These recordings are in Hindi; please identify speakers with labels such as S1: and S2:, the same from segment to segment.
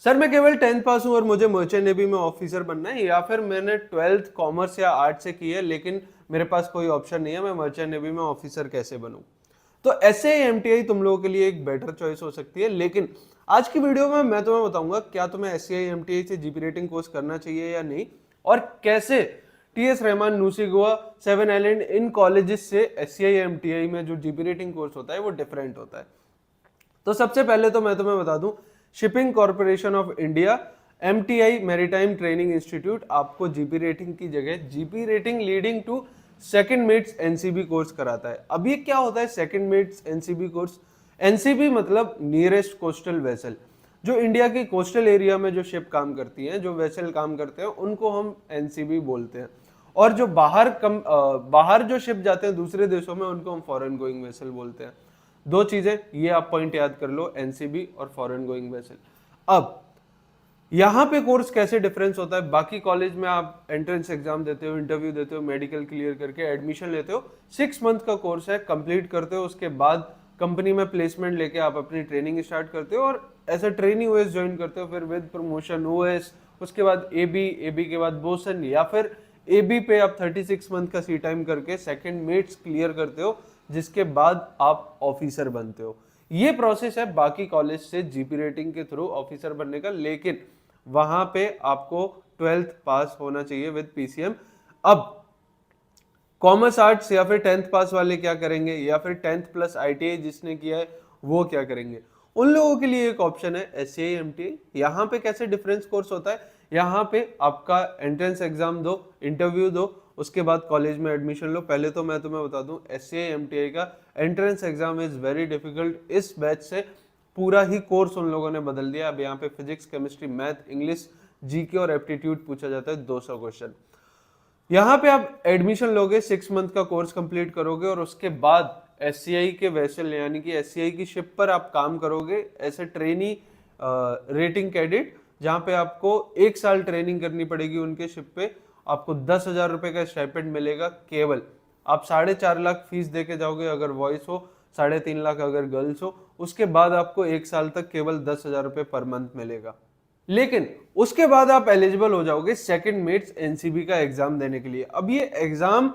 S1: सर मैं केवल 10th पास हूँ और मुझे मर्चेंट नेवी में ऑफिसर बनना है, या फिर मैंने 12th कॉमर्स या आर्ट से की है लेकिन मेरे पास कोई ऑप्शन नहीं है, मैं मर्चेंट नेवी में ऑफिसर कैसे बनूं? तो SCI MTI तुम लोगों के लिए एक बेटर चॉइस हो सकती है। लेकिन आज की वीडियो में मैं तुम्हें बताऊंगा क्या तुम्हें SCI MTI से जीपी रेटिंग कोर्स करना चाहिए या नहीं, और कैसे TS Rahman, NUSI Goa, 7 island इन कॉलेजेस से SCI MTI में जो जीपी रेटिंग कोर्स होता है वो डिफरेंट होता है। तो सबसे पहले तो मैं तुम्हें बता दूं, shipping corporation of India MTI maritime training institute आपको जीपी रेटिंग की जगह GP rating leading to second mates NCB course कराता है। अब ये क्या होता है second mates NCB course? NCB मतलब नियरेस्ट कोस्टल वेसल। जो इंडिया की कोस्टल एरिया में जो शिप काम करती हैं, जो वेसल काम करते हैं, उनको हम एनसीबी बोलते हैं। और जो बाहर जो शिप जाते हैं दूसरे देशों में, उनको हम फॉरेन गोइंग वेसल बोलते हैं। दो चीजें ये आप पॉइंट याद कर लो, एनसीबी और फॉरेन गोइंग वेसल। अब यहां पे कोर्स कैसे डिफरेंस होता है? बाकी कॉलेज में आप एंट्रेंस एग्जाम देते हो, इंटरव्यू देते हो, मेडिकल क्लियर करके एडमिशन लेते हो, 6 मंथ का कोर्स है, कंप्लीट करते हो, उसके बाद कंपनी में प्लेसमेंट लेके आप अपनी ट्रेनिंग स्टार्ट करते हो और as a trainee OS join करते हो, फिर विद प्रमोशन ओएस, उसके बाद एबी के बाद बोसन, या फिर एबी पे आप 36 मंथ का सी टाइम करके सेकंड मेट्स क्लियर करते हो, जिसके बाद आप ऑफिसर बनते हो। ये प्रोसेस है बाकी कॉलेज से जीपी रेटिंग के थ्रू ऑफिसर बनने का, लेकिन वहां पे आपको 12th पास होना चाहिए विद पीसीएम। अब कॉमर्स आर्ट्स या फिर 10th पास वाले क्या करेंगे, या फिर 10th प्लस ITI जिसने किया है वो क्या करेंगे? उन लोगों के लिए एक ऑप्शन है SCI MTI। यहाँ पे कैसे डिफरेंस कोर्स होता है? यहाँ पे आपका एंट्रेंस एग्जाम दो, इंटरव्यू दो, उसके बाद कॉलेज में एडमिशन लो। पहले तो मैं तुम्हें बता दूं, SCI MTI का entrance exam is very difficult. इस बैच से पूरा ही कोर्स उन लोगों ने बदल दिया। अब यहाँ पे physics, chemistry, math, English, GK और एप्टीट्यूड पूछा जाता है, 200 क्वेश्चन। यहाँ पे आप एडमिशन लोगे, 6 मंथ का कोर्स कंप्लीट करोगे और उसके बाद SCI के वेसल यानी कि SCI की शिप पर आप काम करोगे as a trainee rating cadet, जहाँ पे आपको 1 साल ट्रेनिंग करनी पड़ेगी उनके शिप पे। आपको 10,000 रुपए का स्टाइपेंड मिलेगा केवल। आप 4.5 लाख फीस दे के जाओगे अगर बॉयज हो, 3.5 लाख अगर गर्ल्स हो। उसके बाद आपको 1 साल तक केवल 10,000 रुपए पर मंथ मिलेगा। लेकिन उसके बाद आप एलिजिबल हो जाओगे सेकंड मेट्स एनसीबी का एग्जाम देने के लिए। अब ये एग्जाम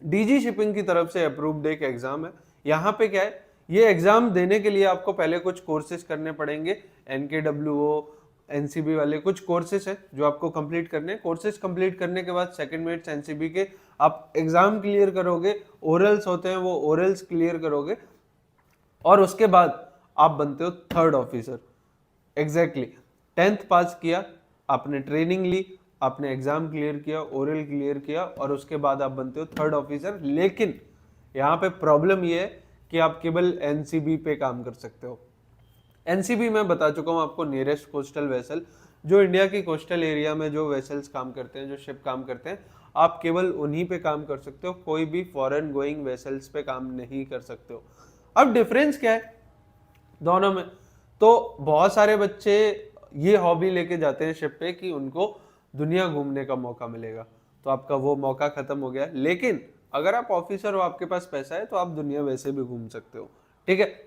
S1: डीजी शिपिंग की तरफ से अप्रूव्ड एक एग्जाम है। यहाँ पे क्या है, ये एग्जाम देने के लिए आपको पहले कुछ कोर्सेज करने पड़ेंगे। NKWO एनसीबी वाले कुछ कोर्सेज हैं जो आपको कंप्लीट करने हैं। कोर्सेज कंप्लीट करने के बाद सेकंड मेट्स एनसीबी के आप एग्जाम क्लियर करोगे, ओरल्स होते हैं वो ओरल्स क्लियर करोगे, और उसके बाद आप बनते हो थर्ड ऑफिसर। एग्जैक्टली 10th पास किया, आपने ट्रेनिंग ली, आपने एग्जाम क्लियर किया, ओरल क्लियर किया, और उसके बाद आप बनते हो थर्ड ऑफिसर। लेकिन यहाँ पे प्रॉब्लम ये है कि आप केवल एनसीबी पे काम कर सकते हो। एनसीबी मैं बता चुका हूँ आपको, नियरेस्ट कोस्टल वेसल। जो इंडिया की कोस्टल एरिया में जो वेसल्स काम करते हैं, जो शिप काम करते हैं, आप केवल उन्हीं पे काम कर सकते हो, कोई भी फॉरेन गोइंग वेसल्स पे काम नहीं कर सकते हो। अब डिफरेंस क्या है दोनों में? तो बहुत सारे बच्चे ये हॉबी लेके जाते हैं शिप पे कि उनको दुनिया घूमने का मौका मिलेगा, तो आपका वो मौका खत्म हो गया। लेकिन अगर आप ऑफिसर हो, आपके पास पैसा है, तो आप दुनिया वैसे भी घूम सकते हो, ठीक है।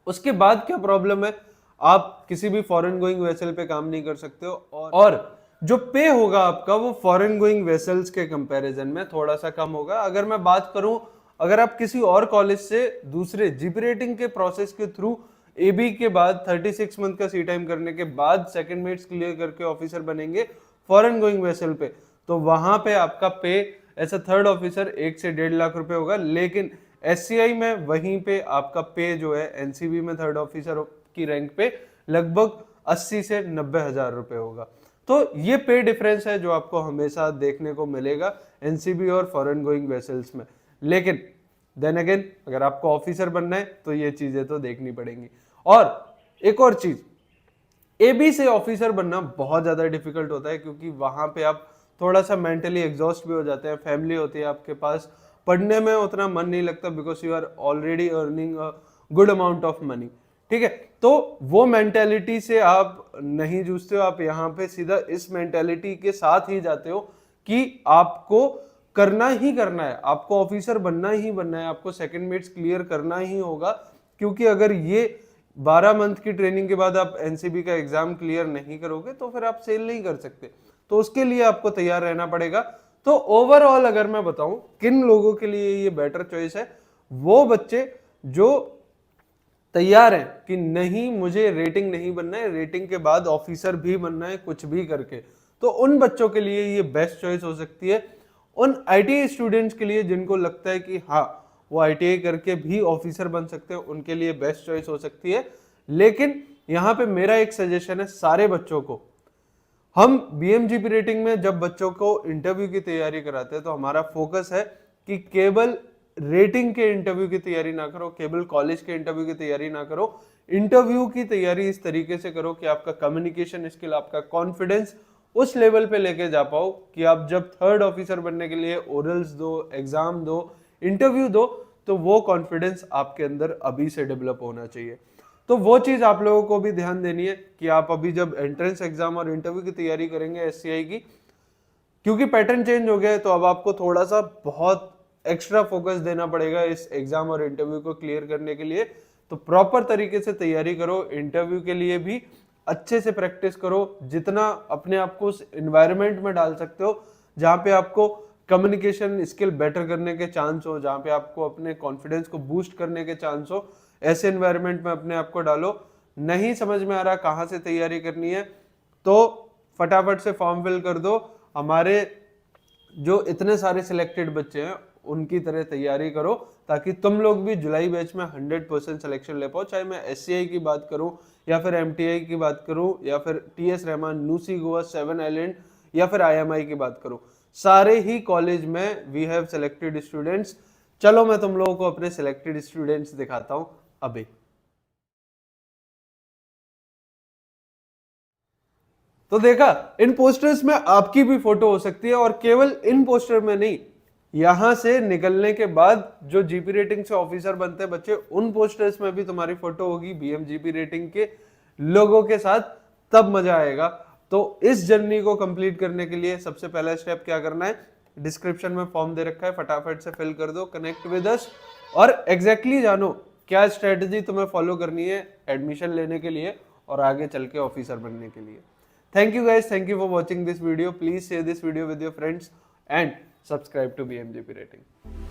S1: उसके बाद क्या प्रॉब्लम है, आप किसी भी फॉरेन गोइंग वेसल पे काम नहीं कर सकते हो, और जो पे होगा आपका वो फॉरेन गोइंग वेसल्स के कंपैरिजन में थोड़ा सा कम होगा। अगर मैं बात करूं, अगर आप किसी और कॉलेज से दूसरे जीपी रेटिंग के प्रोसेस के थ्रू एबी के बाद 36 मंथ का सी टाइम करने के बाद सेकंड मेट्स क्लियर करके ऑफिसर बनेंगे फॉरेन गोइंग वेसल पे, तो वहां पे आपका पे ऐसा थर्ड ऑफिसर 1 से 1.5 लाख रुपए होगा। लेकिन SCI में वहीं पे आपका पे जो है एनसीबी में थर्ड ऑफिसर की रैंक पे लगभग 80 से 90 हजार रुपए होगा। तो ये पे डिफरेंस है जो आपको हमेशा देखने को मिलेगा एनसीबी और फॉरेन गोइंग वेसल्स में। लेकिन देन अगेन अगर आपको ऑफिसर बनना है तो ये चीजें तो देखनी पड़ेंगी। और एक और चीज, एबी से ऑफिसर बनना बहुत ज्यादा डिफिकल्ट होता है, क्योंकि वहां पे आप थोड़ा सा मेंटली एग्जॉस्ट भी हो जाते हैं, फैमिली होती है आपके पास, पढ़ने में उतना मन नहीं लगता because you are already earning a good amount of money, ठीक है। तो वो मेंटेलिटी से आप नहीं जूझते हो, आप यहाँ पे सीधा इस मेंटेलिटी के साथ ही जाते हो कि आपको करना ही करना है, आपको ऑफिसर बनना ही बनना है, आपको सेकंड मेट्स क्लियर करना ही होगा। क्योंकि अगर ये 12 मंथ की ट्रेनिंग के बाद आप एनसीबी का एग्जाम क्लियर नहीं करोगे तो फिर आप सेल नहीं कर सकते। तो उसके लिए आपको तैयार रहना पड़ेगा। तो ओवरऑल अगर मैं बताऊं किन लोगों के लिए ये बेटर चॉइस है, वो बच्चे जो तैयार हैं कि नहीं मुझे रेटिंग नहीं बनना है, रेटिंग के बाद ऑफिसर भी बनना है कुछ भी करके, तो उन बच्चों के लिए ये बेस्ट चॉइस हो सकती है। उन आईटीआई स्टूडेंट्स के लिए जिनको लगता है कि हाँ वो आईटीआई करके भी ऑफिसर बन सकते हैं, उनके लिए बेस्ट चॉइस हो सकती है। लेकिन यहाँ पे मेरा एक सजेशन है सारे बच्चों को, हम बीएमजीपी रेटिंग में जब बच्चों को इंटरव्यू की तैयारी कराते हैं तो हमारा फोकस है कि केवल रेटिंग के इंटरव्यू की तैयारी ना करो, केवल कॉलेज के इंटरव्यू की तैयारी ना करो, इंटरव्यू की तैयारी इस तरीके से करो कि आपका कम्युनिकेशन स्किल, आपका कॉन्फिडेंस उस लेवल पे लेके जा पाओ कि आप जब थर्ड ऑफिसर बनने के लिए ओरल्स दो, एग्जाम दो, इंटरव्यू दो, तो वो कॉन्फिडेंस आपके अंदर अभी से डेवलप होना चाहिए। तो वो चीज आप लोगों को भी ध्यान देनी है कि आप अभी जब एंट्रेंस एग्जाम और इंटरव्यू की तैयारी करेंगे एससीआई की, क्योंकि पैटर्न चेंज हो गया है, तो अब आपको थोड़ा सा बहुत एक्स्ट्रा फोकस देना पड़ेगा इस एग्जाम और इंटरव्यू को क्लियर करने के लिए। तो प्रॉपर तरीके से तैयारी करो, इंटरव्यू के लिए भी अच्छे से प्रैक्टिस करो, जितना अपने आप को उस एनवायरनमेंट में डाल सकते हो जहाँ पे आपको कम्युनिकेशन स्किल बेटर करने के चांस हो, जहाँ पे आपको अपने कॉन्फिडेंस को बूस्ट करने के चांस हो, ऐसे एनवायरनमेंट में अपने आप को डालो। नहीं समझ में आ रहा कहाँ से तैयारी करनी है तो फटाफट से फॉर्म फिल कर दो। हमारे जो इतने सारे सिलेक्टेड बच्चे हैं उनकी तरह तैयारी करो, ताकि तुम लोग भी जुलाई बैच में 100% सिलेक्शन ले पाओ। चाहे मैं एससीआई की बात करूं या फिर एमटीआई की बात करूं या फिर टीएस रहमान, न्यूसी गोवा, 7 आइलैंड या फिर आईएमआई की बात करूं, सारे ही कॉलेज में वी हैव सिलेक्टेड स्टूडेंट्स। चलो मैं तुम लोगों को अपने सिलेक्टेड स्टूडेंट्स दिखाता हूं अभी। तो देखा, इन पोस्टर्स में आपकी भी फोटो हो सकती है, और केवल इन पोस्टर में नहीं, यहां से निकलने के बाद जो जीपी रेटिंग से ऑफिसर बनते हैं बच्चे, उन पोस्टर्स में भी तुम्हारी फोटो होगी बीएमजीपी रेटिंग के लोगों के साथ, तब मजा आएगा। तो इस जर्नी को कंप्लीट करने के लिए सबसे पहला स्टेप क्या करना है, डिस्क्रिप्शन में फॉर्म दे रखा है, फटाफट से फिल कर दो, कनेक्ट विद अस, और एग्जैक्टली जानो क्या स्ट्रेटजी तुम्हें फॉलो करनी है एडमिशन लेने के लिए और आगे चल के ऑफिसर बनने के लिए। Thank you guys. Thank you for watching this video. Please share this video with your friends and subscribe to BMJP Rating.